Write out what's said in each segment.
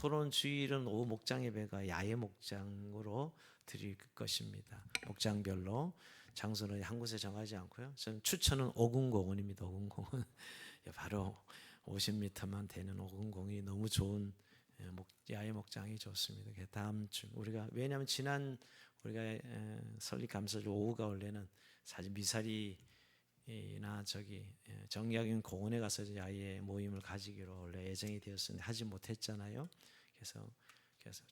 토론 주일은 오후 목장 예배가 야외 목장으로 드릴 것입니다. 목장별로 장소는 한 곳에 정하지 않고요. 저는 추천은 오군공원입니다. 오군공원 바로 50m만 되는 오군공이 너무 좋은 야외 목장이 좋습니다. 다음 주 우리가 왜냐하면 지난 우리가 설립감사절 오후가 원래는 사실 미사리나 저기 정약용 공원에 가서 야외 모임을 가지기로 원래 예정이 되었었는데 하지 못했잖아요. 그래서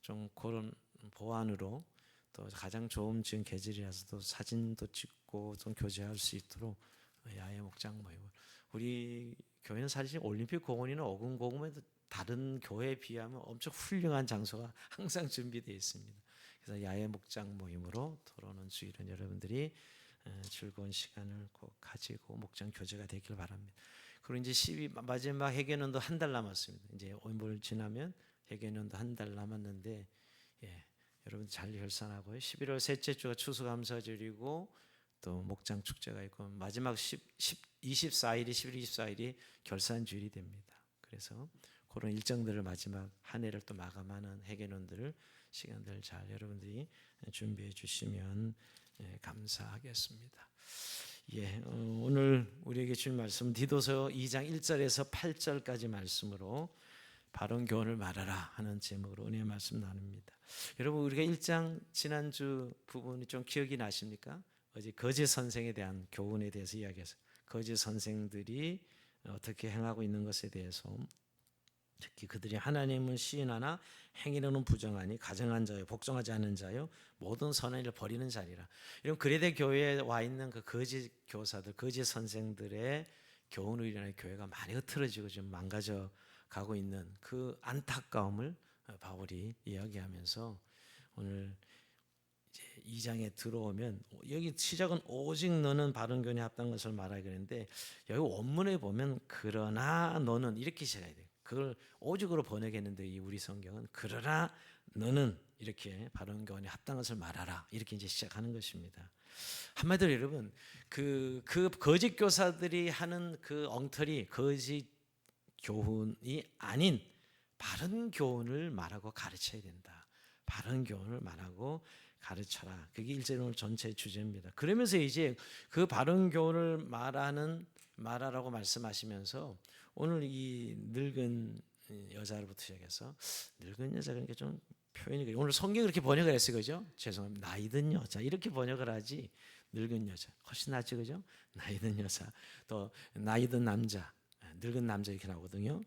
좀 그런 보완으로 또 가장 좋은 지금 계절이라서 또 사진도 찍고 좀 교제할 수 있도록 야외 목장 모임을 우리 교회는 사실 올림픽 공원이나 오군공원에도 다른 교회에 비하면 엄청 훌륭한 장소가 항상 준비되어 있습니다. 그래서 야외 목장 모임으로 토론은 주일은 여러분들이 즐거운 시간을 꼭 가지고 목장 교제가 되길 바랍니다. 그리고 이제 12 마지막 회개년도 한 달 남았습니다. 이제 5일을 지나면 회개년도 한 달 남았는데 여러분 잘 결산하고요. 11월 셋째 주가 추수감사절이고 또 목장 축제가 있고 마지막 24일이 11월 24일이 결산주일이 됩니다. 그래서 그런 일정들을 마지막 한 해를 또 마감하는 회개론들을 시간들 잘 여러분들이 준비해 주시면 감사하겠습니다. 오늘 우리에게 주신 말씀 디도서 2장 1절에서 8절까지 말씀으로 바른 교훈을 말하라 하는 제목으로 은혜의 말씀 나눕니다. 여러분 우리가 1장 지난주 부분이 좀 기억이 나십니까? 어제 거짓 선생에 대한 교훈에 대해서 이야기해서 거짓 선생들이 어떻게 행하고 있는 것에 대해서 특히 그들이 하나님을 시인하나 행위로는 부정하니 가정한 자요 복종하지 않는 자요 모든 선한 일을 버리는 자리라. 이런 그레데 교회에 와 있는 그 거짓 교사들 거짓 선생들의 교훈으로 인해 교회가 많이 흐트러지고 좀 망가져 가고 있는 그 안타까움을 바울이 이야기하면서 오늘 이제 2장에 들어오면 여기 시작은 오직 너는 바른 교훈에 합당한 것을 말하게 되는데 여기 원문에 보면 그러나 너는 이렇게 시작해야 돼요. 그걸 오직으로 번역했는데 이 우리 성경은 그러나 너는 이렇게 바른 교훈에 합당한 것을 말하라 이렇게 이제 시작하는 것입니다. 한마디로 여러분 그 거짓 교사들이 하는 그 엉터리 거짓 교훈이 아닌 바른 교훈을 말하고 가르쳐야 된다. 바른 교훈을 말하고 가르쳐라. 그게 일제히 오늘 전체의 주제입니다. 그러면서 이제 그 바른 교훈을 말하라고 말씀하시면서 오늘 이 늙은 여자로부터 시작해서 늙은 여자 그러니까 좀 표현이 오늘 성경이 그렇게 번역을 했어요, 그죠? 죄송합니다. 나이든 여자 이렇게 번역을 하지 늙은 여자 훨씬 낫지, 그죠? 나이든 여자 또 나이든 남자 늙은 남자 이렇게 나오거든요.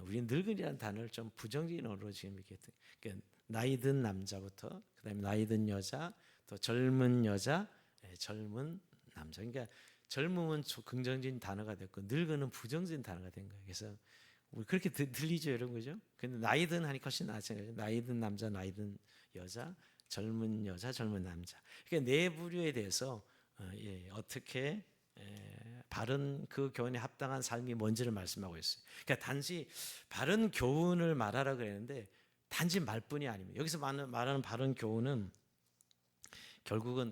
우리는 늙은이라는 단어를 좀 부정적인 언어로 지금 이렇게 나이든 남자부터 그다음에 나이든 여자 또 젊은 여자 젊은 남자 그러니까 젊음은 긍정적인 단어가 됐고 늙은은 부정적인 단어가 된 거예요. 그래서 우리 그렇게 들리죠, 여러분, 그죠? 근데 나이든 하니까 훨씬 낫죠. 나이든 남자, 나이든 여자, 젊은 여자, 젊은 남자. 그러니까 네 부류에 대해서 어떻게 바른 그 교훈에 합당한 삶이 뭔지를 말씀하고 있어요. 그러니까 단지 바른 교훈을 말하라 그랬는데 단지 말뿐이 아닙니다. 여기서 말하는 바른 교훈은 결국은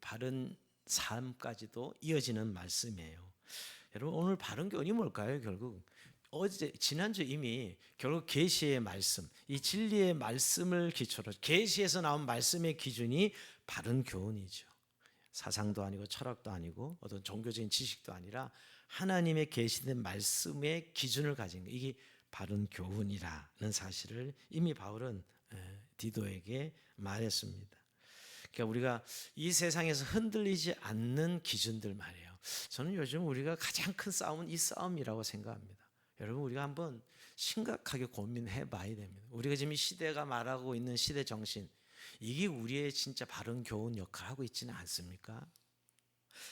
바른 삶까지도 이어지는 말씀이에요. 여러분 오늘 바른 교훈이 뭘까요? 결국 지난주 이미 결국 계시의 말씀, 이 진리의 말씀을 기초로 계시에서 나온 말씀의 기준이 바른 교훈이죠. 사상도 아니고 철학도 아니고 어떤 종교적인 지식도 아니라 하나님의 계시된 말씀의 기준을 가진 거 이게 바른 교훈이라는 사실을 이미 바울은 디도에게 말했습니다. 그러니까 우리가 이 세상에서 흔들리지 않는 기준들 말이에요. 저는 요즘 우리가 가장 큰 싸움은 이 싸움이라고 생각합니다. 여러분 우리가 한번 심각하게 고민해 봐야 됩니다. 우리가 지금 이 시대가 말하고 있는 시대 정신 이게 우리의 진짜 바른 교훈 역할을 하고 있지는 않습니까?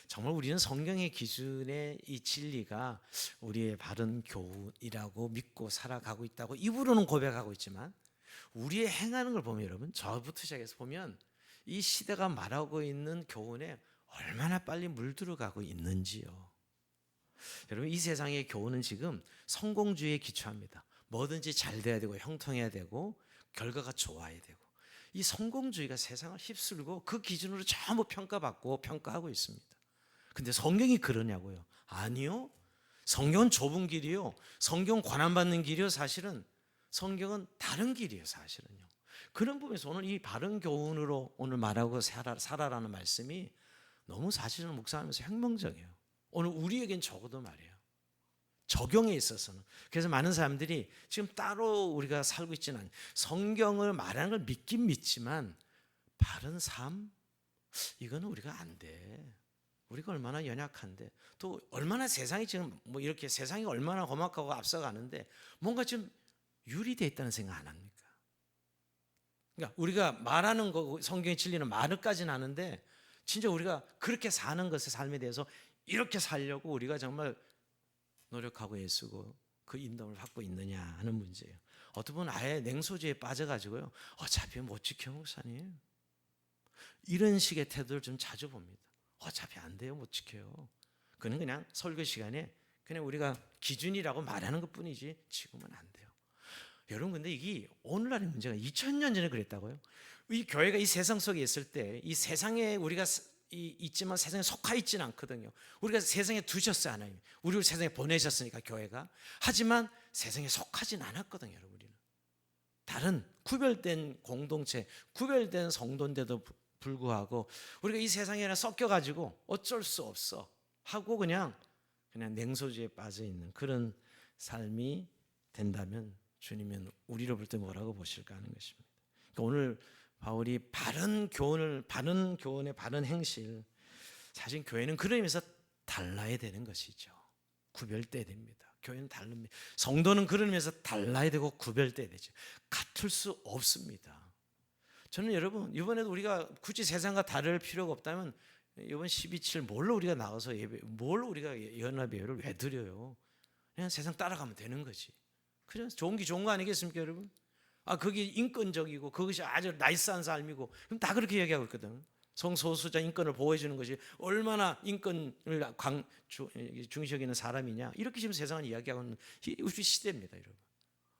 정말 우리는 성경의 기준의 이 진리가 우리의 바른 교훈이라고 믿고 살아가고 있다고 입으로는 고백하고 있지만 우리의 행하는 걸 보면 여러분 저부터 시작해서 보면 이 시대가 말하고 있는 교훈에 얼마나 빨리 물들어가고 있는지요. 여러분 이 세상의 교훈은 지금 성공주의에 기초합니다. 뭐든지 잘 돼야 되고 형통해야 되고 결과가 좋아야 되고 이 성공주의가 세상을 휩쓸고 그 기준으로 전부 평가받고 평가하고 있습니다. 근데 성경이 그러냐고요? 아니요. 성경은 좁은 길이요. 성경 권한받는 길이요. 사실은 성경은 다른 길이에요, 사실은요. 그런 부분에서 오늘 이 바른 교훈으로 오늘 말하고 살아라는 말씀이 너무 사실은 묵상하면서 혁명적이에요. 오늘 우리에겐 적어도 말이에요. 적용에 있어서는. 그래서 많은 사람들이 지금 따로 우리가 살고 있지는 않아요. 성경을 말하는 걸 믿긴 믿지만 바른 삶? 이거는 우리가 안 돼. 우리가 얼마나 연약한데, 또 얼마나 세상이 지금 뭐 이렇게 세상이 얼마나 험악하고 앞서가는데 뭔가 좀 유리되어 있다는 생각 안 합니까? 그러니까 우리가 말하는 거, 성경의 진리는 말을까지는 하는데 진짜 우리가 그렇게 사는 것의 삶에 대해서 이렇게 살려고 우리가 정말 노력하고 애쓰고 그 인도를 받고 있느냐 하는 문제예요. 어떤 분은 아예 냉소주의에 빠져가지고요, 어차피 못 지켜 목사님, 이런 식의 태도를 좀 자주 봅니다. 어차피 안 돼요, 못 지켜요. 그는 그냥 설교 시간에 그냥 우리가 기준이라고 말하는 것뿐이지 지금은 안 돼요. 여러분, 근데 이게 오늘날의 문제가 2000년 전에 그랬다고요? 이 교회가 이 세상 속에 있을 때 이 세상에 우리가 있지만 세상에 속하 있지는 않거든요. 우리가 세상에 두셨어요, 하나님. 우리를 세상에 보내셨으니까 교회가. 하지만 세상에 속하진 않았거든요, 여러분. 우리는 다른 구별된 공동체, 구별된 성도인데도 불구하고 우리가 이 세상에 섞여가지고 어쩔 수 없어 하고 그냥 냉소주의에 빠져 있는 그런 삶이 된다면 주님은 우리를 볼 때 뭐라고 보실까 하는 것입니다. 그러니까 오늘 바울이 바른 교훈의 바른 행실, 사실 교회는 그런 의미에서 달라야 되는 것이죠. 구별돼야 됩니다. 교회는 다릅니다. 성도는 그런 의미에서 달라야 되고 구별돼야 되죠. 같을 수 없습니다. 저는 여러분, 이번에도 우리가 굳이 세상과 다를 필요가 없다면 이번 12.7 뭘로 우리가 나가서 뭘로 우리가 연합 예배를 왜 드려요? 그냥 세상 따라가면 되는 거지. 그냥 좋은 게 좋은 거 아니겠습니까, 여러분? 그게 인권적이고 그것이 아주 나이스한 삶이고, 그럼 다 그렇게 얘기하고 있거든. 성소수자 인권을 보호해 주는 것이 얼마나 인권을 중시 여기는 사람이냐, 이렇게 지금 세상은 이야기하고 있는 우리 시대입니다, 여러분.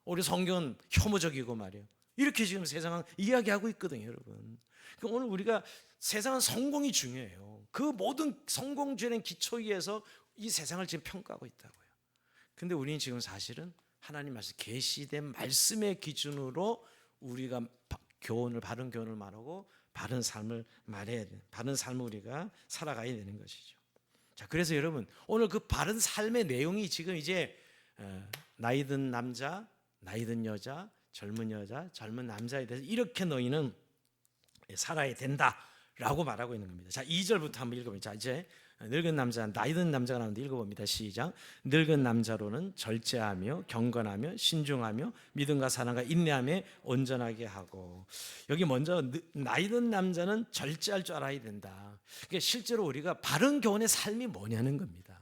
우리 성경은 혐오적이고 말이에요. 이렇게 지금 세상은 이야기하고 있거든요, 여러분. 그러니까 오늘 우리가 세상은 성공이 중요해요. 그 모든 성공주의는 기초 위에서 이 세상을 지금 평가하고 있다고요. 근데 우리는 지금 사실은 하나님 말씀, 계시된 말씀의 기준으로 우리가 바른 교훈을 말하고 바른 삶을 말해야 돼. 바른 삶을 우리가 살아가야 되는 것이죠. 자, 그래서 여러분, 오늘 그 바른 삶의 내용이 지금 이제 나이 든 남자, 나이 든 여자, 젊은 여자, 젊은 남자에 대해서 이렇게 너희는 살아야 된다라고 말하고 있는 겁니다. 자, 2절부터 한번 읽어봅니다. 자, 이제 늙은 남자, 나이 든 남자가 나오는데 읽어봅니다. 시작. 늙은 남자로는 절제하며 경건하며 신중하며 믿음과 사랑과 인내하며 온전하게 하고. 여기 먼저 나이 든 남자는 절제할 줄 알아야 된다. 그러니까 실제로 우리가 바른 교훈의 삶이 뭐냐는 겁니다.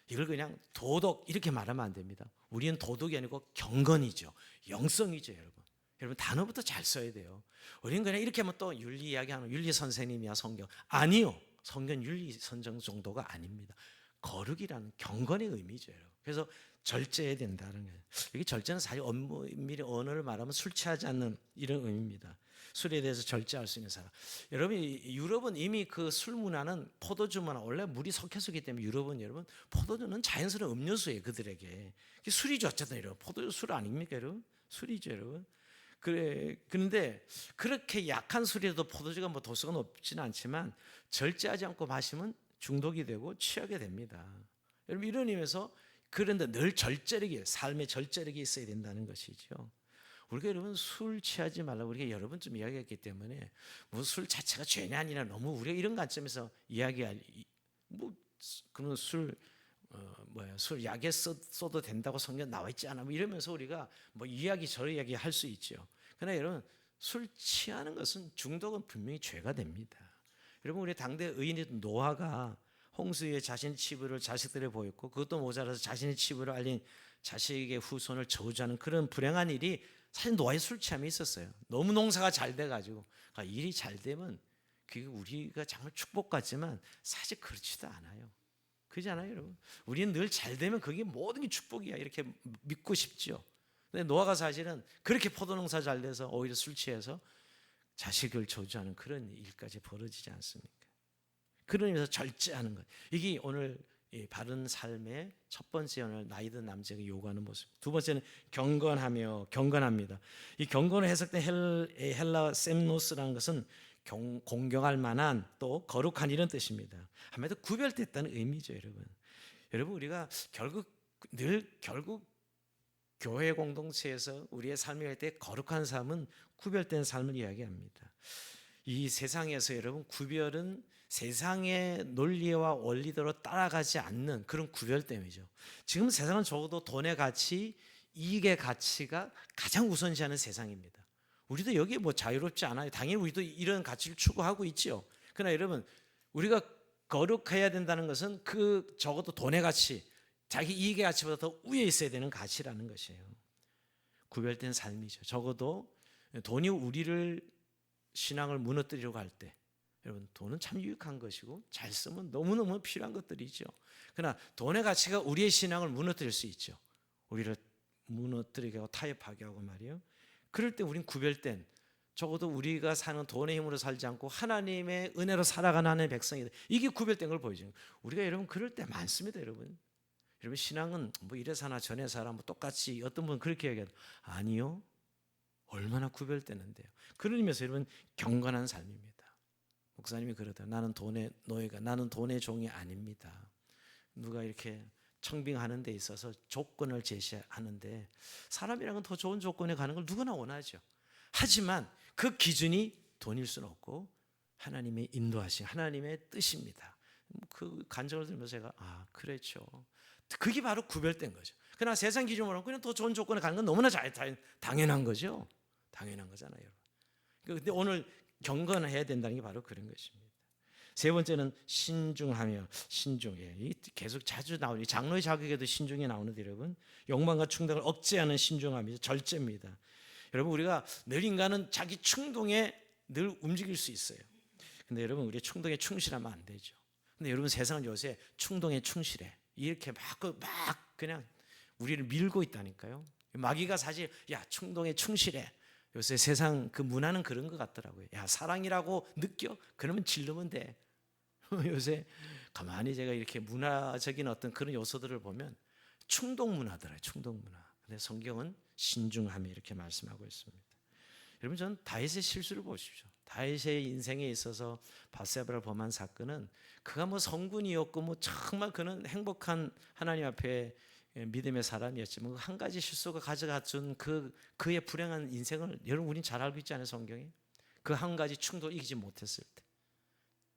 이걸 그냥 도덕 이렇게 말하면 안 됩니다. 우리는 도덕이 아니고 경건이죠. 영성이죠, 여러분. 여러분, 단어부터 잘 써야 돼요. 우리는 그냥 이렇게 하면 또 윤리 이야기하는 윤리 선생님이야 성경. 아니요. 성경 윤리 선정 정도가 아닙니다. 거룩이라는 경건의 의미죠. 그래서 절제해야 된다는 거예요. 여기 절제는 사실 엄밀히 언어를 말하면 술 취하지 않는 이런 의미입니다. 술에 대해서 절제할 수 있는 사람. 여러분, 유럽은 이미 그 술 문화는 포도주 문화, 원래 물이 섞여서기 때문에 유럽은 여러분 포도주는 자연스러운 음료수예요, 그들에게. 술이죠, 어쨌든 여러분. 포도주 술 아닙니까, 여러분? 술이죠, 여러분. 그런데 그렇게 약한 술에도 포도주가 뭐 도수가 높지는 않지만 절제하지 않고 마시면 중독이 되고 취하게 됩니다. 여러분, 이런 의미에서 그런데 늘 절제력이, 삶의 절제력이 있어야 된다는 것이죠. 우리가 여러분 술 취하지 말라고 우리가 여러 번 좀 이야기했기 때문에 뭐 술 자체가 죄냐 아니냐 너무 우리가 이런 관점에서 이야기할 뭐 그런 술 약에 써도 된다고 성경 나와 있지 않아? 뭐 이러면서 우리가 뭐 이야기 저런 이야기 할 수 있죠. 그러나 여러분, 술 취하는 것은 중독은 분명히 죄가 됩니다. 여러분, 우리 당대 의인 노아가 홍수에 자신의 치부를 자식들에 보였고 그것도 모자라서 자신의 치부를 알린 자식의 후손을 저주하는 그런 불행한 일이 사실 노아의 술 취함이 있었어요. 너무 농사가 잘 돼가지고. 그러니까 일이 잘 되면 그게 우리가 정말 축복 같지만 사실 그렇지도 않아요. 그렇잖아요, 여러분. 우리는 늘 잘 되면 그게 모든 게 축복이야 이렇게 믿고 싶죠. 근데 노아가 사실은 그렇게 포도농사 잘 돼서 오히려 술 취해서 자식을 저주하는 그런 일까지 벌어지지 않습니까? 그런 의미에서 절제하는 것. 이게 오늘 이 바른 삶의 첫 번째 오늘 나이 든 남자가 요구하는 모습. 두 번째는 경건합니다. 이 경건을 해석된 헬라 셈노스라는 것은 공경할 만한 또 거룩한 이런 뜻입니다. 한마디로 구별됐다는 의미죠, 여러분. 여러분 우리가 결국 교회 공동체에서 우리의 삶이 할 때 거룩한 삶은 구별된 삶을 이야기합니다. 이 세상에서 여러분 구별은 세상의 논리와 원리대로 따라가지 않는 그런 구별됨이죠. 지금 세상은 적어도 돈의 가치, 이익의 가치가 가장 우선시하는 세상입니다. 우리도 여기에 뭐 자유롭지 않아요. 당연히 우리도 이런 가치를 추구하고 있죠. 그러나 여러분 우리가 거룩해야 된다는 것은 그 적어도 돈의 가치, 자기 이익의 가치보다 더 위에 있어야 되는 가치라는 것이에요. 구별된 삶이죠. 적어도 돈이 우리를 신앙을 무너뜨리려고 할 때 여러분 돈은 참 유익한 것이고 잘 쓰면 너무너무 필요한 것들이죠. 그러나 돈의 가치가 우리의 신앙을 무너뜨릴 수 있죠. 우리를 무너뜨리게 하고 타협하게 하고 말이에요. 그럴 때 우린 구별된 적어도 우리가 사는 돈의 힘으로 살지 않고 하나님의 은혜로 살아가는 하나님의 백성이다. 이게 구별된 걸 보여줘요. 우리가 여러분 그럴 때 많습니다. 여러분 신앙은 뭐 이래서 하나 저래서 하나 뭐 똑같이 어떤 분은 그렇게 얘기해요. 아니요. 얼마나 구별되는데요. 그런 의미에서 여러분 경건한 삶입니다. 목사님이 그러다 나는 돈의 노예가 나는 돈의 종이 아닙니다. 누가 이렇게 청빙하는 데 있어서 조건을 제시하는데 사람이란 건 더 좋은 조건에 가는 걸 누구나 원하죠. 하지만 그 기준이 돈일 수는 없고 하나님의 인도하신 하나님의 뜻입니다. 그 간증을 들으면서 제가 그렇죠. 그게 바로 구별된 거죠. 그러나 세상 기준으로 그냥 더 좋은 조건에 가는 건 너무나 당연한 거죠. 당연한 거잖아요. 그런데 오늘 경건해야 된다는 게 바로 그런 것입니다. 세 번째는 신중하며 신중해. 계속 자주 나오는 장로의 자격에도 신중이 나오는데 여러분 욕망과 충동을 억제하는 신중함이 절제입니다. 여러분 우리가 늘 인간은 자기 충동에 늘 움직일 수 있어요. 근데 여러분 우리 충동에 충실하면 안 되죠. 근데 여러분 세상은 요새 충동에 충실해. 이렇게 막 그냥 우리를 밀고 있다니까요. 마귀가 사실 야 충동에 충실해. 요새 세상 그 문화는 그런 것 같더라고요. 야 사랑이라고 느껴? 그러면 질르면 돼. 요새 가만히 제가 이렇게 문화적인 어떤 그런 요소들을 보면 충동 문화더라고요. 충동 문화. 근데 성경은 신중함이 이렇게 말씀하고 있습니다. 여러분 전 다윗의 실수를 보십시오. 다윗의 인생에 있어서 바세바를 범한 사건은 그가 뭐 성군이었고 뭐 정말 그는 행복한 하나님 앞에 믿음의 사람이었지만 한 가지 실수가 가져가준 그의 불행한 인생을 여러분 우린 잘 알고 있지 않아요 성경에? 그 한 가지 충동을 이기지 못했을 때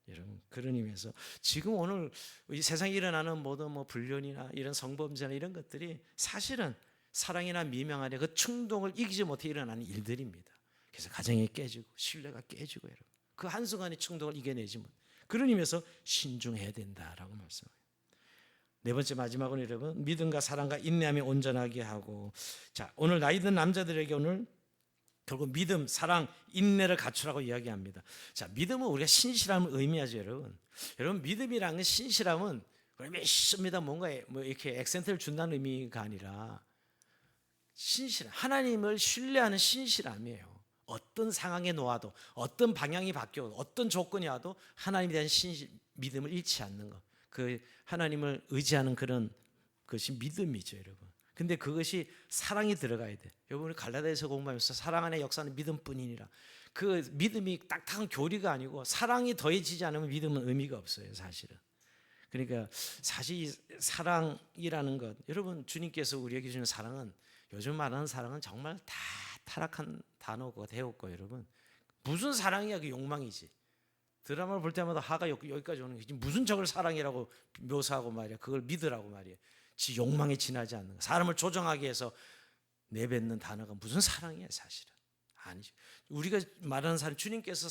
여러분 그런 의미에서 지금 오늘 이 세상에 일어나는 모든 뭐 불륜이나 이런 성범죄나 이런 것들이 사실은 사랑이나 미명 안에 그 충동을 이기지 못해 일어나는 일들입니다. 그래서 가정이 깨지고 신뢰가 깨지고 여러분 그 한순간의 충동을 이겨내지 못. 그런 의미에서 신중해야 된다라고 말씀해요. 네 번째 마지막으로 여러분 믿음과 사랑과 인내함이 온전하게 하고 자 오늘 나이 든 남자들에게 오늘 결국 믿음, 사랑, 인내를 갖추라고 이야기합니다. 자 믿음은 우리가 신실함을 의미하죠 여러분. 여러분 믿음이라는 신실함은 믿습니다 뭔가 뭐 이렇게 액센트를 준다는 의미가 아니라 신실함 하나님을 신뢰하는 신실함이에요. 어떤 상황에 놓아도 어떤 방향이 바뀌어도 어떤 조건이 와도 하나님에 대한 믿음을 잃지 않는 것. 그 하나님을 의지하는 그런 것이 믿음이죠, 여러분. 근데 그것이 사랑이 들어가야 돼. 여러분 갈라디아서 공부하면서 사랑 안에 역사는 믿음뿐이니라. 그 믿음이 딱딱한 교리가 아니고 사랑이 더해지지 않으면 믿음은 의미가 없어요, 사실은. 그러니까 사실 사랑이라는 것, 여러분 주님께서 우리에게 주는 사랑은 요즘 말하는 사랑은 정말 다 타락한 단어고 되었고 여러분 무슨 사랑이야 그 욕망이지. 드라마를 볼 때마다 하가 여기까지 오는 게 무슨 저걸 사랑이라고 묘사하고 말이야. 그걸 믿으라고 말이야. 지 욕망에 지나지 않는 거. 사람을 조정하기 위해서 내뱉는 단어가 무슨 사랑이야 사실은. 아니죠. 우리가 말하는 사람 주님께서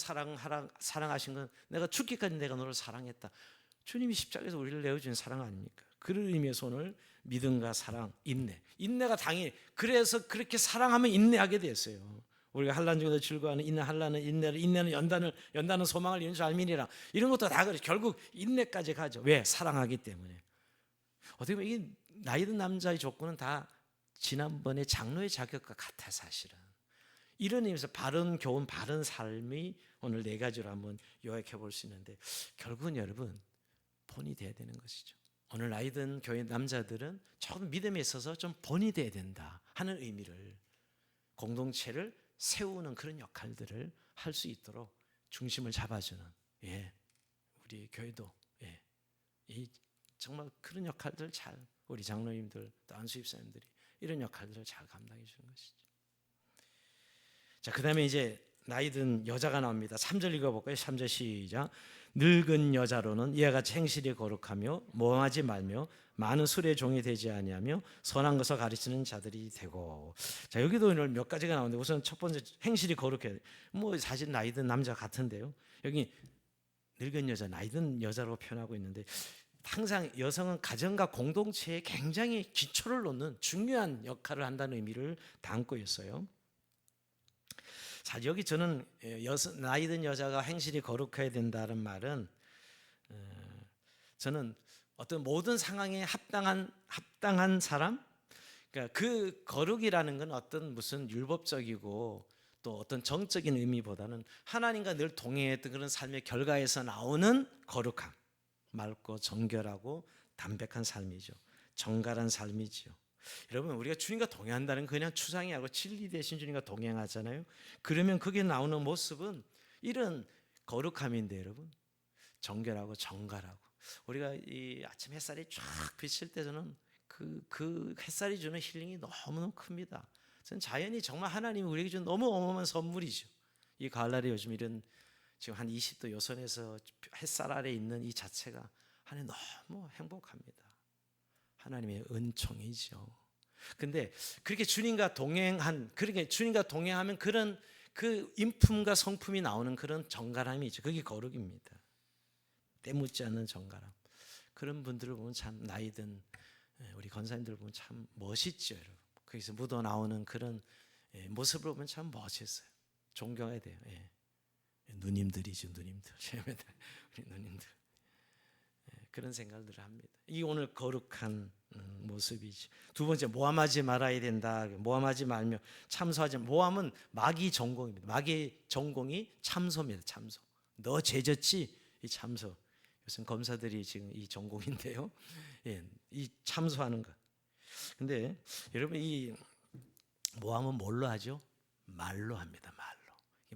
사랑하신 건 내가 죽기까지 내가 너를 사랑했다. 주님이 십자가에서 우리를 내어주는 사랑 아닙니까? 그런 의미에서 오늘 믿음과 사랑, 인내가 당연히 그래서 그렇게 사랑하면 인내하게 됐어요. 우리가 환난 중에도 즐거워하는 인내, 환난은 인내를, 인내는 연단은 소망을 이루는 줄 알미니라. 이런 것도 다 그래. 결국 인내까지 가죠. 왜? 사랑하기 때문에. 어떻게 보면 이 나이 든 남자의 조건은 다 지난번에 장로의 자격과 같아 사실은. 이런 의미에서 바른 교훈, 바른 삶이 오늘 네 가지로 한번 요약해 볼 수 있는데 결국은 여러분 본이 돼야 되는 것이죠. 오늘 나이 든 교회 남자들은 조금 믿음에 있어서 좀 본이 돼야 된다 하는 의미를, 공동체를 세우는 그런 역할들을 할 수 있도록 중심을 잡아주는, 우리 교회도 이 정말 그런 역할들 잘, 우리 장로님들 또 안수집사님들이 이런 역할들을 잘 감당해 주는 것이죠. 자, 그다음에 이제 나이 든 여자가 나옵니다. 3절 읽어볼까요? 3절 시작. 늙은 여자로는 이와 같이 행실이 거룩하며 모함하지 말며 많은 술의 종이 되지 아니하며 선한 것을 가르치는 자들이 되고. 자, 여기도 오늘 몇 가지가 나오는데, 우선 첫 번째 행실이 거룩해. 뭐 사실 나이 든 남자 같은데요. 여기 늙은 여자, 나이 든 여자로 표현하고 있는데, 항상 여성은 가정과 공동체에 굉장히 기초를 놓는 중요한 역할을 한다는 의미를 담고 있어요. 자, 여기 저는 나이 든 여자가 행실이 거룩해야 된다는 말은, 저는 어떤 모든 상황에 합당한 사람, 그러니까 그 거룩이라는 건 어떤 무슨 율법적이고 또 어떤 정적인 의미보다는 하나님과 늘 동행했던 그런 삶의 결과에서 나오는 거룩함, 맑고 정결하고 담백한 삶이죠. 정갈한 삶이죠. 여러분, 우리가 주님과 동행한다는 건 그냥 추상이 아니고 진리 대신 주님과 동행하잖아요. 그러면 거기에 나오는 모습은 이런 거룩함인데, 여러분, 정결하고 정갈하고, 우리가 이 아침 햇살이 쫙 비칠 때 저는 그 햇살이 주는 힐링이 너무너무 큽니다. 저는 자연이 정말 하나님이 우리에게 준 너무 어마어마한 선물이죠. 이 가을날에 요즘 이런 지금 한 20도 요선에서 햇살 아래 있는 이 자체가 하나님 너무 행복합니다. 하나님의 은총이죠. 근데 그렇게 주님과 동행하면 그런 그 인품과 성품이 나오는 그런 정갈함이 있죠. 그게 거룩입니다. 때묻지 않는 정갈함. 그런 분들을 보면 참, 나이 든 우리 권사님들 보면 참 멋있죠, 여러분. 거기서 묻어 나오는 그런 모습을 보면 참 멋있어요. 존경해야 돼요. 누님들이죠, 누님들. 우리 누님들. 그런 생각들을 합니다. 이 오늘 거룩한 모습이지. 두 번째, 모함하지 말아야 된다. 모함하지 말며 참소하지. 모함은 마귀 전공입니다. 마귀 전공이 참소입니다. 참소. 너 죄졌지? 이 참소. 요즘 검사들이 지금 이 전공인데요. 이 참소하는 것. 근데 여러분, 이 모함은 뭘로 하죠? 말로 합니다.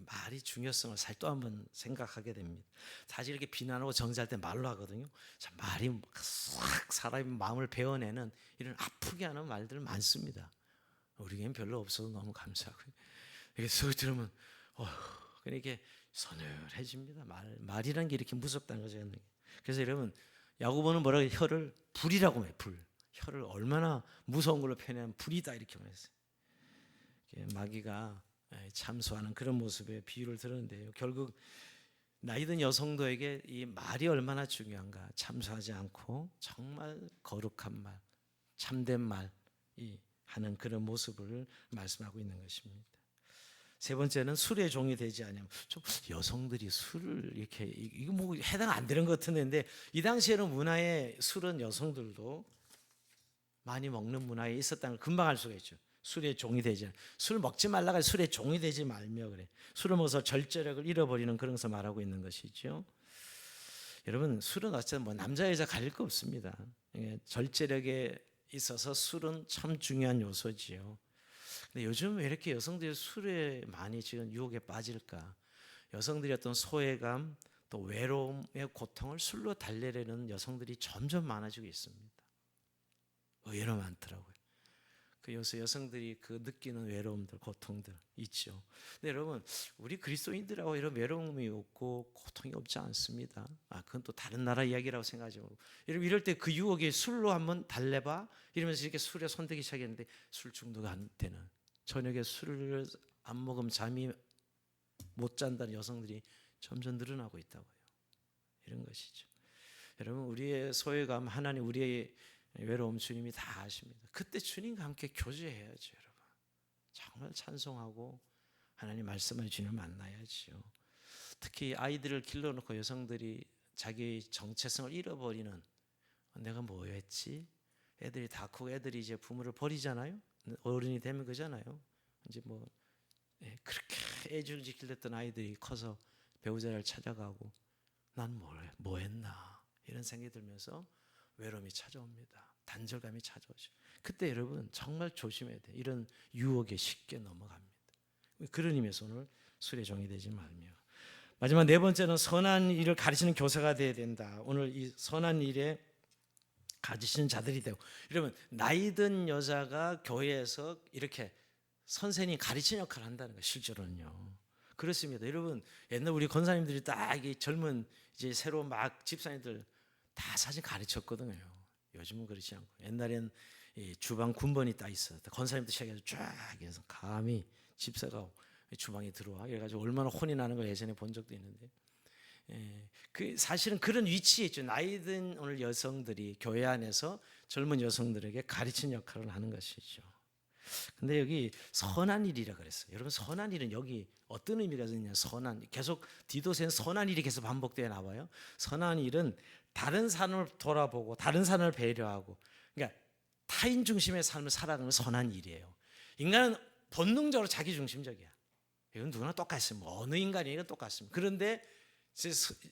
말이 중요성을 또 한번 생각하게 됩니다. 사실 이렇게 비난하고 정죄할 때 말로 하거든요. 자, 말이 싹 사람의 마음을 베어내는 이런 아프게 하는 말들 많습니다. 우리에겐 별로 없어도 너무 감사하고요. 이렇게 쓱 들으면 이렇게 서늘해집니다. 말이라는 게 이렇게 무섭다는 거죠. 그래서 여러분, 야고보는 뭐라고 해요? 혀를 불이라고 해요. 불. 혀를 얼마나 무서운 걸로 표현하면 불이다 이렇게 말했어요. 마귀가 참소하는 그런 모습의 비유를 들었는데요. 결국 나이 든 여성도에게 이 말이 얼마나 중요한가. 참소하지 않고 정말 거룩한 말, 참된 말 하는 그런 모습을 말씀하고 있는 것입니다. 세 번째는 술의 종이 되지 않으면, 좀 여성들이 술을 이렇게, 이거 뭐 해당 안 되는 것 같은데, 이 당시에는 문화에 술은 여성들도 많이 먹는 문화에 있었다는 걸 금방 알 수가 있죠. 술의 종이 되지 않아. 술 먹지 말라가 술의 종이 되지 말며 그래. 술을 먹어서 절제력을 잃어버리는 그런 것을 말하고 있는 것이죠. 여러분, 술은 어쨌든 뭐 남자 여자 가릴 거 없습니다. 절제력에 있어서 술은 참 중요한 요소지요. 근데 요즘 왜 이렇게 여성들이 술에 많이 지금 유혹에 빠질까? 여성들이 어떤 소외감 또 외로움의 고통을 술로 달래려는 여성들이 점점 많아지고 있습니다. 의외로 많더라고요. 그 요새 여성들이 그 느끼는 외로움들, 고통들 있죠. 근데 여러분, 우리 그리스도인들하고 이런 외로움이 없고 고통이 없지 않습니다. 그건 또 다른 나라 이야기라고 생각하지 말고, 여러분, 이럴 때 그 유혹에 술로 한번 달래봐 이러면서 이렇게 술에 손대기 시작했는데, 술 중독 안 되는, 저녁에 술을 안 먹으면 잠이 못 잔다는 여성들이 점점 늘어나고 있다고요. 이런 것이죠. 여러분, 우리의 소외감, 하나님 우리의 외로움 주님이 다 아십니다. 그때 주님과 함께 교제해야죠, 여러분. 정말 찬송하고 하나님 말씀을 주님 만나야죠. 특히 아이들을 길러놓고 여성들이 자기 정체성을 잃어버리는, 내가 뭐였지? 애들이 다 크고 애들이 이제 부모를 버리잖아요. 어른이 되면 그잖아요. 이제 뭐 그렇게 애지중지 길렀던 아이들이 커서 배우자를 찾아가고 난 뭐 했나 이런 생각이 들면서 외로움이 찾아옵니다. 단절감이 찾아오죠. 그때 여러분 정말 조심해야 돼요. 이런 유혹에 쉽게 넘어갑니다. 그런 의미에서 오늘 술의 종이 되지 말며, 마지막 네 번째는 선한 일을 가르치는 교사가 되어야 된다. 오늘 이 선한 일에 가르치는 자들이 되고, 여러분 나이 든 여자가 교회에서 이렇게 선생님이 가르치는 역할을 한다는 거예요. 실제로는요. 그렇습니다. 여러분 옛날 우리 권사님들이 딱 이 젊은 이제 새로 막 집사님들 다 사실 가르쳤거든요. 요즘은 그렇지 않고, 옛날엔 이 주방 군번이 딱 있어요. 권사님도 시작해서 쫙 해서 감히 집사가 주방에 들어와 이래가지고 얼마나 혼이 나는 걸 예전에 본 적도 있는데, 그 사실은 그런 위치에 있죠. 나이 든 오늘 여성들이 교회 안에서 젊은 여성들에게 가르치는 역할을 하는 것이죠. 근데 여기 선한 일이라 그랬어요. 여러분 선한 일은 여기 어떤 의미가 있냐? 선한, 계속 디도서에는 선한 일이 계속 반복되어 나와요. 선한 일은 다른 사람을 돌아보고 다른 사람을 배려하고, 그러니까 타인 중심의 삶을 살아가는 선한 일이에요. 인간은 본능적으로 자기 중심적이야. 이건 누구나 똑같습니다. 어느 인간이건 똑같습니다. 그런데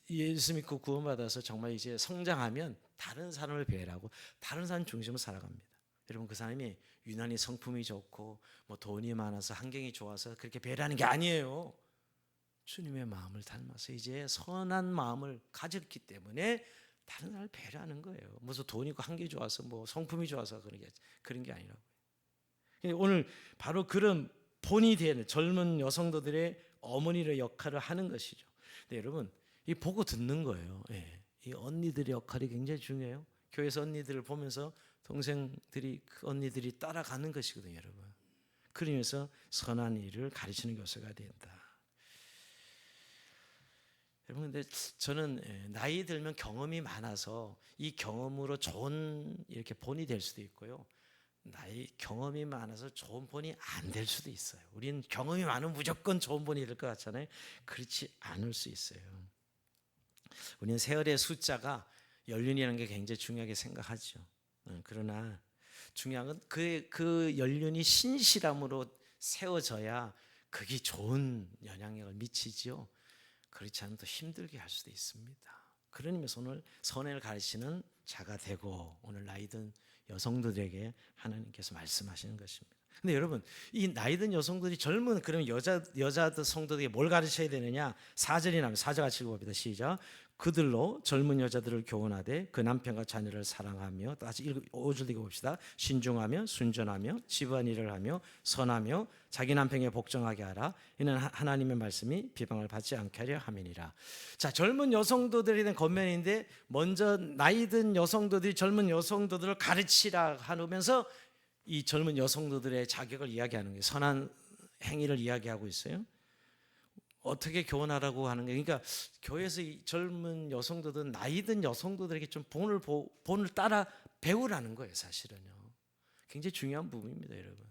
예수 믿고 구원받아서 정말 이제 성장하면 다른 사람을 배려하고 다른 사람 중심으로 살아갑니다. 여러분 그 사람이 유난히 성품이 좋고 뭐 돈이 많아서 환경이 좋아서 그렇게 배려하는 게 아니에요. 주님의 마음을 닮아서 이제 선한 마음을 가졌기 때문에 다른 사람을 배려하는 거예요. 무슨 돈이 있고 환경이 좋아서 뭐 성품이 좋아서 그런 게 아니라고요. 오늘 바로 그런 본이 되는 젊은 여성들의 어머니의 역할을 하는 것이죠. 근데 여러분 이 보고 듣는 거예요. 이 언니들의 역할이 굉장히 중요해요. 교회에서 언니들을 보면서 동생들이 그 언니들이 따라가는 것이거든요, 여러분. 그러면서 선한 일을 가르치는 교사가 된다. 여러분 근데 저는 나이 들면 경험이 많아서 이 경험으로 좋은 이렇게 본이 될 수도 있고요. 나이 경험이 많아서 좋은 본이 안 될 수도 있어요. 우리는 경험이 많으면 무조건 좋은 본이 될 것 같잖아요. 그렇지 않을 수 있어요. 우리는 세월의 숫자가 연륜이라는 게 굉장히 중요하게 생각하죠. 그러나 중요한 건 그 연륜이 신실함으로 세워져야 그게 좋은 영향력을 미치죠. 그렇지 않으면 또 힘들게 할 수도 있습니다. 그런 의미에서 오늘 선행을 가르치는 자가 되고, 오늘 나이 든 여성들에게 하나님께서 말씀하시는 것입니다. 근데 여러분 이 나이 든 여성들이 젊은 그러면 여자들 성도들에게 뭘 가르쳐야 되느냐? 4절이 나면 4절 같이 읽어봅니다. 시작. 그들로 젊은 여자들을 교훈하되 그 남편과 자녀를 사랑하며, 다시 5절 읽어봅시다. 신중하며 순전하며 집안일을 하며 선하며 자기 남편에게 복종하게 하라. 이는 하나님의 말씀이 비방을 받지 않게 하려 함이니라. 자, 젊은 여성도들에 대한 권면인데, 먼저 나이 든 여성도들이 젊은 여성도들을 가르치라 하면서 이 젊은 여성도들의 자격을 이야기하는 거예요. 선한 행위를 이야기하고 있어요. 어떻게 교훈하라고 하는 거예요. 그러니까 교회에서 이 젊은 여성도들은 나이 든 여성도들에게 좀 본을 따라 배우라는 거예요. 사실은요. 굉장히 중요한 부분입니다, 여러분.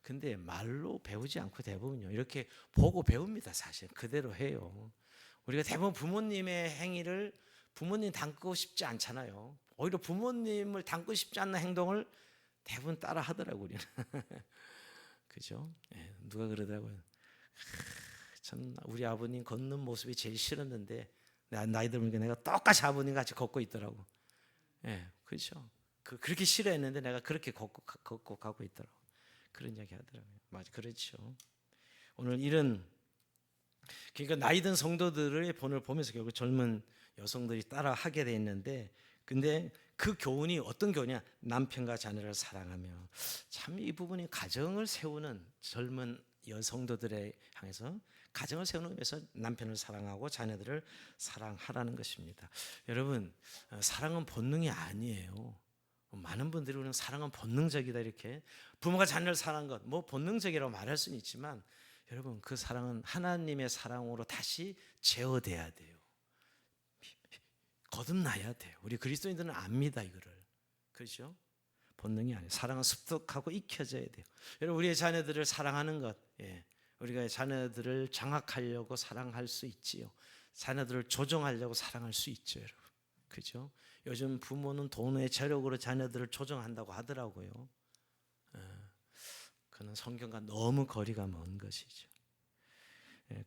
근데 말로 배우지 않고 대부분요 이렇게 보고 배웁니다. 사실 그대로 해요. 우리가 대부분 부모님의 행위를 부모님 닮고 싶지 않잖아요. 오히려 부모님을 닮고 싶지 않는 행동을 대부분 따라 하더라고요, 우리는. 그죠? 누가 그러더라고요. 전 우리 아버님 걷는 모습이 제일 싫었는데 나이 들으니까 내가 똑같이 아버님 같이 걷고 있더라고. 그렇죠. 그렇게 싫어했는데 내가 그렇게 걷고 가고 있더라고. 그런 이야기 하더라고요. 맞아, 그렇죠. 오늘 이런, 그러니까 나이 든 성도들의 본을 보면서 결국 젊은 여성들이 따라 하게 돼 있는데, 근데 그 교훈이 어떤 교훈이냐? 남편과 자녀를 사랑하며. 참 이 부분이 가정을 세우는, 젊은 여성도들에 향해서 가정을 세우는 의미에서 남편을 사랑하고 자녀들을 사랑하라는 것입니다. 여러분 사랑은 본능이 아니에요. 많은 분들이 우리는 사랑은 본능적이다 이렇게, 부모가 자녀를 사랑하는 것 뭐 본능적이라고 말할 수는 있지만, 여러분 그 사랑은 하나님의 사랑으로 다시 제어돼야 돼요. 거듭나야 돼요. 우리 그리스도인들은 압니다 이거를. 그렇죠? 본능이 아니에요. 사랑은 습득하고 익혀져야 돼요. 여러분 우리의 자녀들을 사랑하는 것, 우리가 자녀들을 장악하려고 사랑할 수 있지요. 자녀들을 조종하려고 사랑할 수 있죠, 여러분. 그죠? 요즘 부모는 돈의 재력으로 자녀들을 조종한다고 하더라고요. 그는 성경과 너무 거리가 먼 것이죠.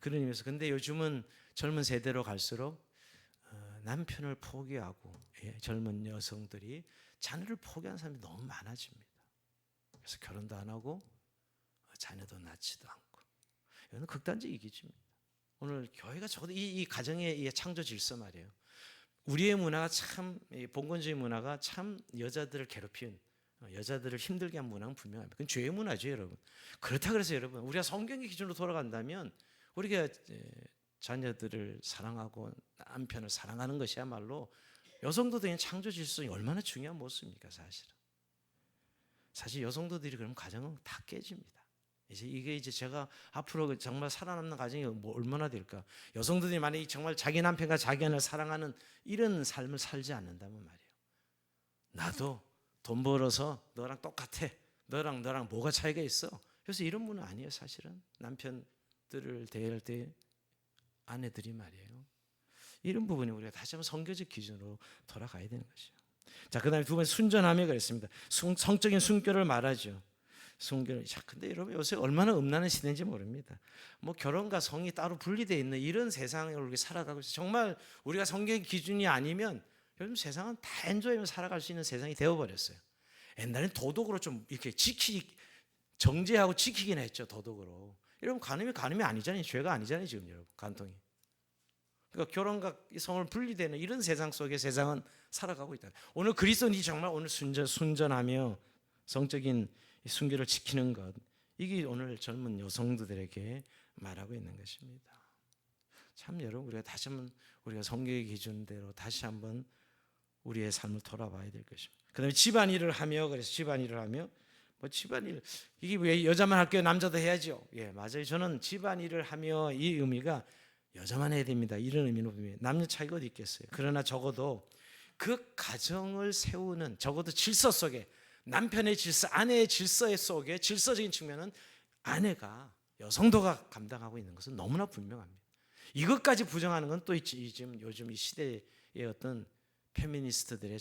그런 의미에서 근데 요즘은 젊은 세대로 갈수록 남편을 포기하고 젊은 여성들이 자녀를 포기하는 사람이 너무 많아집니다. 그래서 결혼도 안 하고 자녀도 낳지도 않고, 이거는 극단적 이기주입니다. 오늘 교회가 적어도 이 가정의 이 창조 질서 말이에요. 우리의 문화가 참, 봉건주의 문화가 참 여자들을 괴롭히는, 여자들을 힘들게 한 문화는 분명합니다. 그건 죄의 문화죠, 여러분. 그렇다 그래서 여러분, 우리가 성경의 기준으로 돌아간다면 우리가 자녀들을 사랑하고 남편을 사랑하는 것이야말로 여성도들의 창조 질서이 얼마나 중요한 모습입니까, 사실은. 사실 여성도들이 그럼 가정은 다 깨집니다. 이게 제가 앞으로 정말 살아남는 가정이 뭐 얼마나 될까? 여성들이 만약에 정말 자기 남편과 자기 아내를 사랑하는 이런 삶을 살지 않는다면 말이에요. 나도 돈 벌어서 너랑 똑같아. 너랑 뭐가 차이가 있어? 그래서 이런 분은 아니에요, 사실은. 남편들을 대할 때 아내들이 말이에요. 이런 부분이 우리가 다시 한번 성경적 기준으로 돌아가야 되는 것이죠. 자, 그다음에 두 번째 순전함이 그랬습니다. 성적인 순결을 말하죠. 순결. 자, 근데 여러분 요새 얼마나 음란한 시대인지 모릅니다. 뭐 결혼과 성이 따로 분리되어 있는 이런 세상을 우리가 살아가고 있어요. 정말 우리가 성경 기준이 아니면 요즘 세상은 다 엔조이면 살아갈 수 있는 세상이 되어버렸어요. 옛날엔 도덕으로 좀 이렇게 정죄하고 지키긴 했죠, 도덕으로. 여러분 간음이 아니잖아요, 죄가 아니잖아요, 지금 여러분 간통이. 그러니까 결혼과 성을 분리되는 이런 세상 속에 세상은 살아가고 있다. 오늘 그리스도인이 정말 오늘 순전하며 성적인 순결을 지키는 것, 이게 오늘 젊은 여성들에게 말하고 있는 것입니다. 참 여러분, 우리가 다시 한번 우리가 성경의 기준대로 다시 한번 우리의 삶을 돌아봐야 될 것입니다. 그다음에 집안일을 하며, 그래서 집안일을 하며, 뭐 집안일 이게 왜 여자만 할게요? 남자도 해야죠. 예, 맞아요. 저는 집안일을 하며 이 의미가 여자만 해야 됩니다, 이런 의미는 분명히 남녀 차이가 어디 있겠어요. 그러나 적어도 그 가정을 세우는 적어도 질서 속에, 남편의 질서, 아내의 질서 속에 질서적인 측면은 아내가, 여성도가 감당하고 있는 것은 너무나 분명합니다. 이것까지 부정하는 건 또 지금 요즘 이 시대의 어떤 페미니스트들의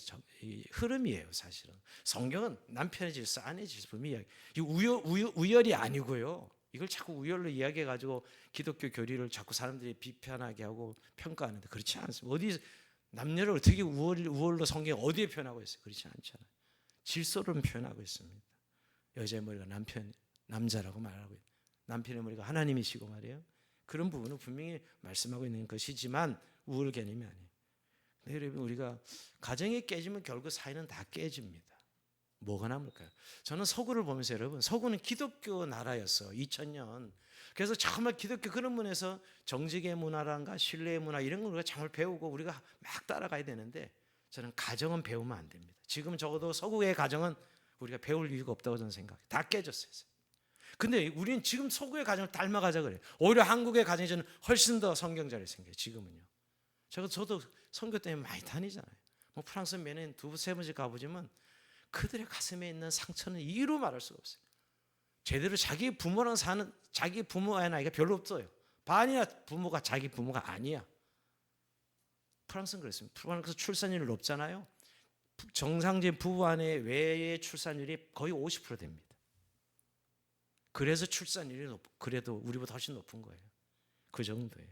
흐름이에요, 사실은. 성경은 남편의 질서, 아내의 질서 분명히 이야기. 우열이 아니고요. 이걸 자꾸 우열로 이야기해가지고 기독교 교리를 자꾸 사람들이 비판하게 하고 평가하는데 그렇지 않습니다. 어디 남녀를 어떻게 우월로 성경 어디에 표현하고 있어요? 그렇지 않잖아요. 질서로 표현하고 있습니다. 여자의 머리가 남자라고 말하고 있고, 남편의 머리가 하나님이시고 말이에요. 그런 부분은 분명히 말씀하고 있는 것이지만 우월 개념이 아니에요. 근데 여러분, 우리가 가정이 깨지면 결국 사회는 다 깨집니다. 뭐가 남을까요? 저는 서구를 보면서, 여러분, 서구는 기독교 나라였어, 2000년. 그래서 정말 기독교 그런 면에서 정직의 문화란가 신뢰의 문화 이런 걸 우리가 정말 배우고 우리가 막 따라가야 되는데, 저는 가정은 배우면 안 됩니다. 지금 적어도 서구의 가정은 우리가 배울 이유가 없다고 저는 생각해요. 다 깨졌어요. 근데 우리는 지금 서구의 가정을 닮아가자 그래요. 오히려 한국의 가정이 저는 훨씬 더 성경자리 생겨요, 지금은요. 저도 선교 때문에 많이 다니잖아요. 뭐 프랑스 메는 세 번째 가보지만 그들의 가슴에 있는 상처는 이루 말할 수가 없어요. 제대로 자기 부모랑 사는, 자기 부모의 나이가 별로 없어요. 반이나 부모가 자기 부모가 아니야. 프랑스는 그랬습니다. 프랑스 출산율이 높잖아요. 정상적인 부부 안에 외의 출산율이 거의 50% 됩니다. 그래서 출산율이 그래도 우리보다 훨씬 높은 거예요. 그 정도예요.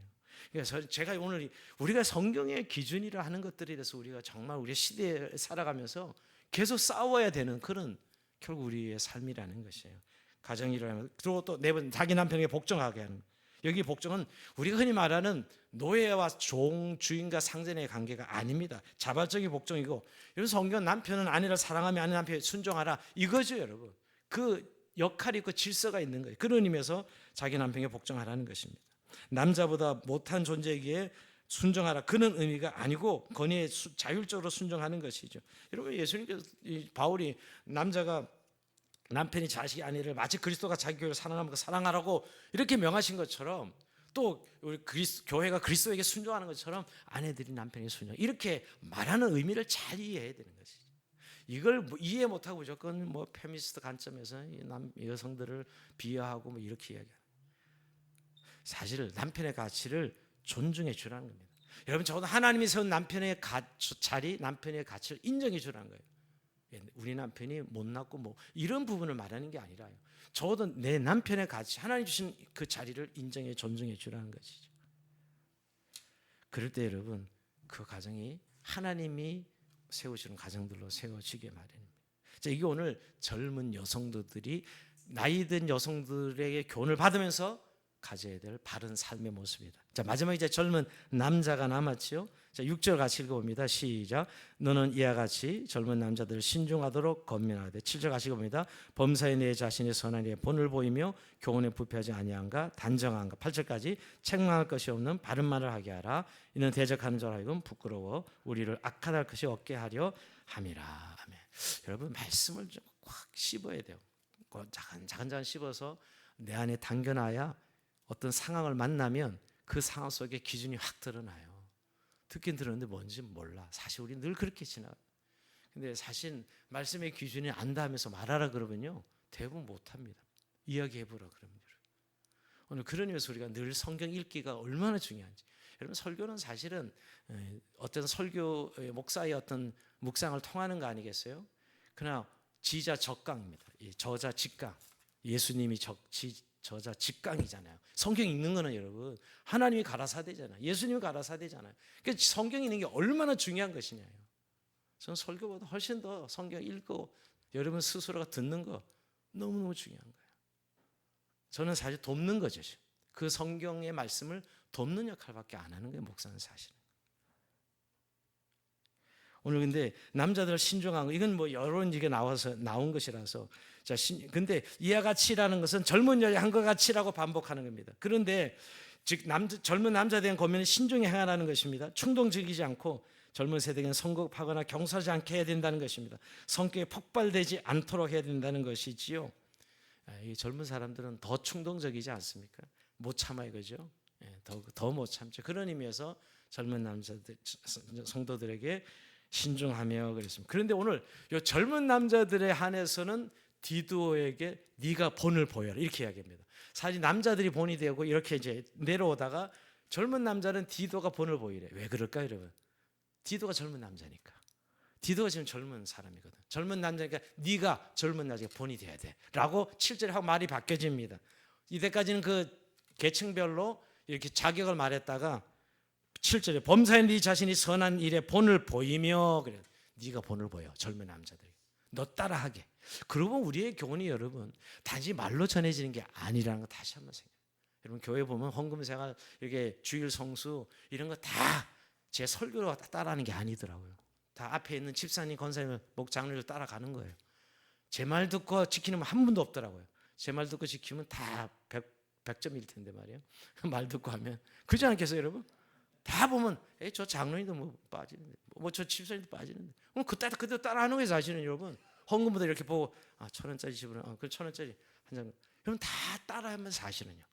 그래서 제가 오늘 우리가 성경의 기준이라 하는 것들에 대해서 우리가 정말 우리 시대에 살아가면서 계속 싸워야 되는 그런 결국 우리의 삶이라는 것이에요. 가정일을 하면, 그리고 또 네 번 자기 남편에게 복종하게 하는 것. 여기 복종은 우리가 흔히 말하는 노예와 종, 주인과 상전의 관계가 아닙니다. 자발적인 복종이고, 이런 성경 남편은 아내를 사랑하며 아내 남편에 순종하라 이거죠, 여러분. 그 역할이 있고 질서가 있는 거예요. 그런 의미에서 자기 남편에게 복종하라는 것입니다. 남자보다 못한 존재이기에 순종하라, 그런 의미가 아니고 권위에 자율적으로 순종하는 것이죠. 여러분, 예수님께서 바울이 남자가 남편이 자식 아내를 마치 그리스도가 자기 교회를 사랑하라고 이렇게 명하신 것처럼, 또 우리 교회가 그리스도에게 순종하는 것처럼 아내들이 남편에게 순종, 이렇게 말하는 의미를 잘 이해해야 되는 것이죠. 이걸 이해 못하고 무조건 뭐 페미니스트 관점에서 여성들을 비하하고 뭐 이렇게 이야기하는, 사실 남편의 가치를 존중해 주라는 겁니다. 여러분, 적어도 하나님이 세운 남편의 자리, 남편의 가치를 인정해 주라는 거예요. 우리 남편이 못났고 뭐 이런 부분을 말하는 게 아니라요. 적어도 내 남편의 가치, 하나님 주신 그 자리를 인정해 존중해 주라는 것이죠. 그럴 때 여러분, 그 가정이 하나님이 세우시는 가정들로 세워지게 마련입니다. 자, 이게 오늘 젊은 여성들이 나이 든 여성들에게 교훈을 받으면서 가져야 될 바른 삶의 모습이다. 자, 마지막에 이제 젊은 남자가 남았지요. 자, 6절 같이 읽어봅니다. 시작. 너는 이와 같이 젊은 남자들을 신중하도록 권면하되. 7절 같이 읽어봅니다. 범사에 내 자신의 선한 일에 본을 보이며 교훈에 부패하지 아니한가 단정한가. 8절까지 책망할 것이 없는 바른 말을 하게 하라. 이는 대적하는 자로 하여금 부끄러워 우리를 악하다 할 것이 없게 하려 함이라. 아멘. 여러분, 말씀을 좀 확 씹어야 돼요. 자근자근 씹어서 내 안에 담겨놔야 어떤 상황을 만나면 그 상황 속에 기준이 확 드러나요. 듣긴 들었는데 뭔지 몰라. 사실 우리 늘 그렇게 지나가요. 근데 사실 말씀의 기준이 안다 하면서 말하라 그러면요, 대부분 못합니다. 이야기해보라 그러면. 오늘 그런 의미에서 우리가 늘 성경 읽기가 얼마나 중요한지. 여러분, 설교는 사실은 어떤 설교 목사의 어떤 묵상을 통하는 거 아니겠어요? 그러나 지자 적강입니다. 저자 직강. 예수님이 저자 직강이잖아요. 성경 읽는 거는 여러분 하나님이 가라사대잖아요. 예수님이 가라사대잖아요. 그러니까 성경 읽는 게 얼마나 중요한 것이냐요. 저는 설교보다 훨씬 더 성경 읽고 여러분 스스로가 듣는 거 너무너무 중요한 거예요. 저는 사실 돕는 거죠. 그 성경의 말씀을 돕는 역할밖에 안 하는 거예요. 목사는 사실은. 오늘 근데 남자들 신중한 거, 이건 뭐 여러 이게 나온 것이라서. 자, 근데 이와 같이라는 것은 젊은 여자 한 것 같이라고 반복하는 겁니다. 그런데 즉 젊은 남자에 대한 권면은 신중히 행하라는 것입니다. 충동적이지 않고 젊은 세대에는 성급하거나 경솔하지 않게 해야 된다는 것입니다. 성격이 폭발되지 않도록 해야 된다는 것이지요. 이 젊은 사람들은 더 충동적이지 않습니까? 못 참아 이거죠. 더 못 참죠. 그런 의미에서 젊은 남자들 성도들에게 신중하며 그랬습니다. 그런데 오늘 이 젊은 남자들에 한해서는 디도에게 네가 본을 보여라 이렇게 이야기합니다. 사실 남자들이 본이 되고 이렇게 이제 내려오다가 젊은 남자는 디도가 본을 보이래. 왜 그럴까요, 여러분? 디도가 젊은 남자니까. 디도가 지금 젊은 사람이거든. 젊은 남자니까 네가 젊은 남자가 본이 돼야 돼라고 7절에 하고 말이 바뀌어집니다. 이때까지는 그 계층별로 이렇게 자격을 말했다가 7절에 범사에 네 자신이 선한 일에 본을 보이며 그래. 네가 본을 보여. 젊은 남자들이. 너 따라하게. 그러고 우리의 교훈이 여러분 단지 말로 전해지는 게 아니라는 거 다시 한번 생각해요. 여러분 교회 보면 헌금생활 이렇게 주일 성수 이런 거 다 제 설교로 따라하는 게 아니더라고요. 다 앞에 있는 집사님, 권사님, 목장로를 따라가는 거예요. 제 말 듣고 지키는 분 한 분도 없더라고요. 제 말 듣고 지키면 다 100점일 텐데 말이에요. 말 듣고 하면 그렇지 않겠어요, 여러분? 다 보면 저 장로님도 뭐 빠지는데 뭐 저 집사님도 빠지는데 그대로 따라하는 거예요. 사실은 여러분 헌금부터 이렇게 보고 1,000원짜리 집으로 그 1,000원짜리 한 장 여러분 다 따라하면 사실은요.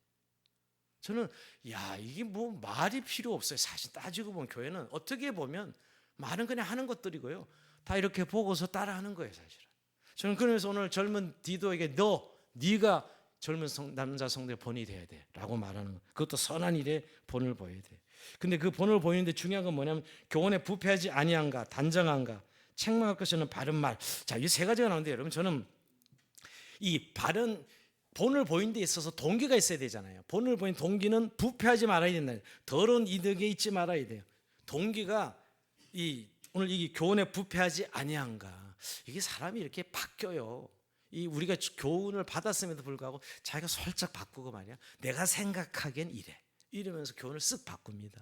저는 이게 뭐 말이 필요 없어요. 사실 따지고 보면 교회는 어떻게 보면 말은 그냥 하는 것들이고요. 다 이렇게 보고서 따라하는 거예요, 사실은. 저는 그래서 오늘 젊은 디도에게 네가 젊은 남자 성도의 본이 돼야 돼라고 말하는 거. 그것도 선한 일에 본을 보여야 돼. 근데 그 본을 보이는데 중요한 건 뭐냐면 교훈에 부패하지 아니한가, 단정한가, 책망할 것이 없는 바른 말. 자, 이 세 가지가 나오는데 여러분 저는 이 바른 본을 보이는 데 있어서 동기가 있어야 되잖아요. 본을 보이는 동기는 부패하지 말아야 된다. 더러운 이득에 있지 말아야 돼요. 동기가 오늘 이 교훈에 부패하지 아니한가. 이게 사람이 이렇게 바뀌어요. 우리가 교훈을 받았음에도 불구하고 자기가 살짝 바꾸고 말이야. 내가 생각하기엔 이러면서 교훈을 쓱 바꿉니다.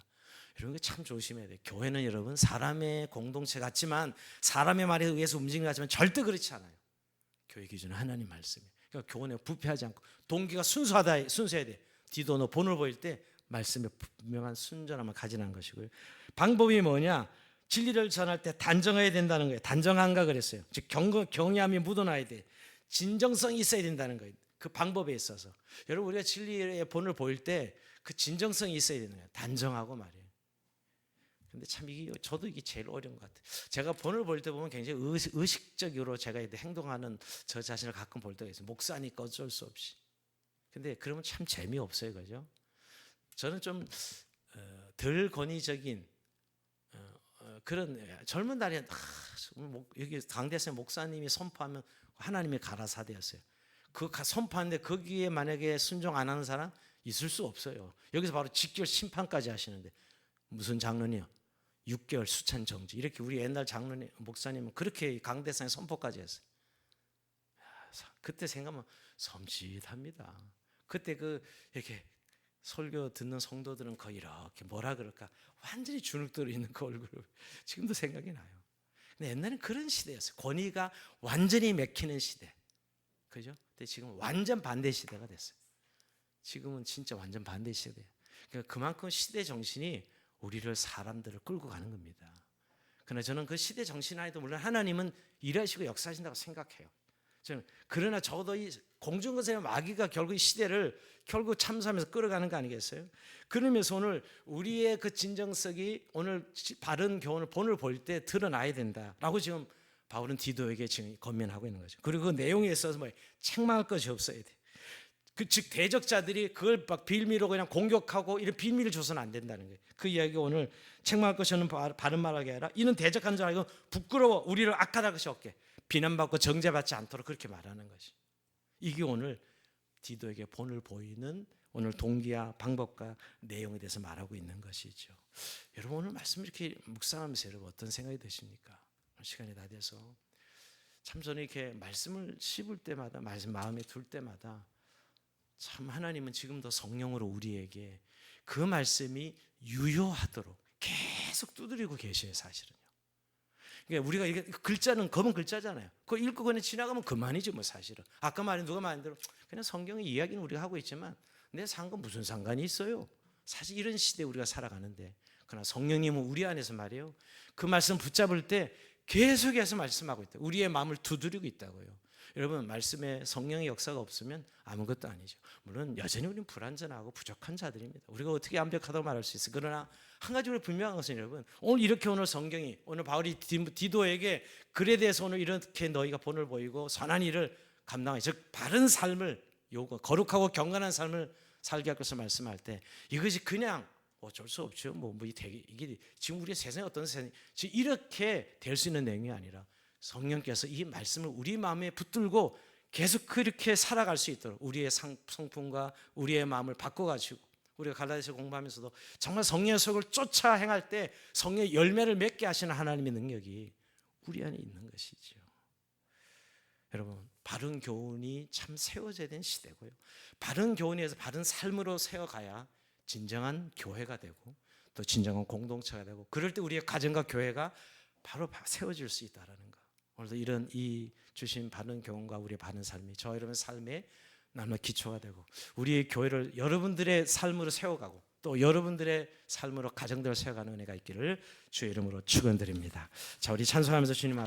이런 거 참 조심해야 돼요. 교회는 여러분 사람의 공동체 같지만 사람의 말에 의해서 움직이는 것 같지만 절대 그렇지 않아요. 교회 기준은 하나님 말씀이에요. 그러니까 교훈에 부패하지 않고 동기가 순수해야 돼. 디도 너 본을 보일 때 말씀에 분명한 순전함을 가지는 것이고요. 방법이 뭐냐? 진리를 전할 때 단정해야 된다는 거예요. 단정한가 그랬어요. 즉 경외함이 묻어나야 돼. 진정성이 있어야 된다는 거예요. 그 방법에 있어서. 여러분 우리가 진리의 본을 보일 때 그 진정성이 있어야 되는 거예요. 단정하고 말이에요. 근데 참 저도 이게 제일 어려운 것 같아요. 제가 본을 볼 때 보면 굉장히 의식적으로 제가 행동하는 저 자신을 가끔 볼 때가 있어요. 목사니까 어쩔 수 없이. 근데 그러면 참 재미없어요, 그죠? 저는 좀 덜 권위적인 그런 젊은 날에 여기 강대에서 목사님이 선포하면 하나님의 가라사대였어요. 그 선포하는데 거기에 만약에 순종 안 하는 사람 있을 수 없어요. 여기서 바로 직결 심판까지 하시는데 무슨 장로니요? 6개월 수찬 정지. 이렇게 우리 옛날 장로님 목사님은 그렇게 강대상에 선포까지 했어요. 그때 생각하면 섬찟합니다. 그때 이렇게 설교 듣는 성도들은 거의 이렇게 뭐라 그럴까 완전히 주눅들어 있는 그 얼굴 지금도 생각이 나요. 근데 옛날엔 그런 시대였어요. 권위가 완전히 맥히는 시대, 그죠? 근데 지금 완전 반대 시대가 됐어요. 지금은 진짜 완전 반대 시대예요. 그러니까 그만큼 시대 정신이 우리를 사람들을 끌고 가는 겁니다. 그러나 저는 그 시대 정신 안에도 물론 하나님은 일하시고 역사하신다고 생각해요. 그러나 적어도 이 공중거세의 마귀가 결국 이 시대를 결국 참수하면서 끌어가는 거 아니겠어요? 그러면서 오늘 우리의 그 진정성이 오늘 바른 교훈을 본을 볼 때 드러나야 된다라고 지금 바울은 디도에게 지금 권면하고 있는 거죠. 그리고 그 내용에 있어서 책망할 것이 없어야 돼. 즉 대적자들이 그걸 막 빌미로 그냥 공격하고 이런 빌미를 줘서는 안 된다는 거예요. 그 이야기가 오늘 책망할 것이 없는 바른 말하게 하라. 이는 대적한 줄 알고 부끄러워 우리를 악하다 것이 없게 비난받고 정죄받지 않도록 그렇게 말하는 것이. 이게 오늘 디도에게 본을 보이는 오늘 동기와 방법과 내용에 대해서 말하고 있는 것이죠. 여러분 오늘 말씀 이렇게 묵상하면서 여러분 어떤 생각이 드십니까? 시간이 다 돼서 참 저는 이렇게 말씀을 씹을 때마다 말씀 마음에 둘 때마다 참 하나님은 지금도 성령으로 우리에게 그 말씀이 유효하도록 계속 두드리고 계셔요. 사실은요. 그러니까 우리가 이게 글자는 검은 글자잖아요. 그거 읽고 그냥 지나가면 그만이지 뭐 사실은. 아까 말한 누가 말한 대로 그냥 성경의 이야기는 우리가 하고 있지만 내 상과 무슨 상관이 있어요. 사실 이런 시대에 우리가 살아가는데 그러나 성령님은 우리 안에서 말이에요. 그 말씀 붙잡을 때 계속해서 말씀하고 있다. 우리의 마음을 두드리고 있다고요. 여러분 말씀에 성령의 역사가 없으면 아무것도 아니죠. 물론 여전히 우리는 불완전하고 부족한 자들입니다. 우리가 어떻게 완벽하다고 말할 수 있어요. 그러나 한 가지 우리 분명한 것은 여러분 오늘 이렇게 오늘 성경이 오늘 바울이 디도에게 글에 대해서 오늘 이렇게 너희가 본을 보이고 선한 일을 감당하여 즉 바른 삶을 요구 거룩하고 경건한 삶을 살게 할 것을 말씀할 때 이것이 그냥 어쩔 수 없죠. 이게 지금 우리의 세상이 어떤 세상이 지금 이렇게 될 수 있는 내용이 아니라 성령께서 이 말씀을 우리 마음에 붙들고 계속 그렇게 살아갈 수 있도록 우리의 성품과 우리의 마음을 바꿔가지고 우리가 갈라디아서 공부하면서도 정말 성령의 속을 쫓아 행할 때 성령의 열매를 맺게 하시는 하나님의 능력이 우리 안에 있는 것이죠. 여러분 바른 교훈이 참 세워져야 되는 시대고요. 바른 교훈에서 바른 삶으로 세워가야 진정한 교회가 되고 또 진정한 공동체가 되고 그럴 때 우리의 가정과 교회가 바로 세워질 수 있다라는 거. 오늘도 이런 이 주신 바른 교훈과 우리의 바른 삶이 저 여러분 삶의 나름의 기초가 되고 우리의 교회를 여러분들의 삶으로 세워가고 또 여러분들의 삶으로 가정들을 세워가는 은혜가 있기를 주의 이름으로 축원드립니다. 자 우리 찬송하면서 주님 앞에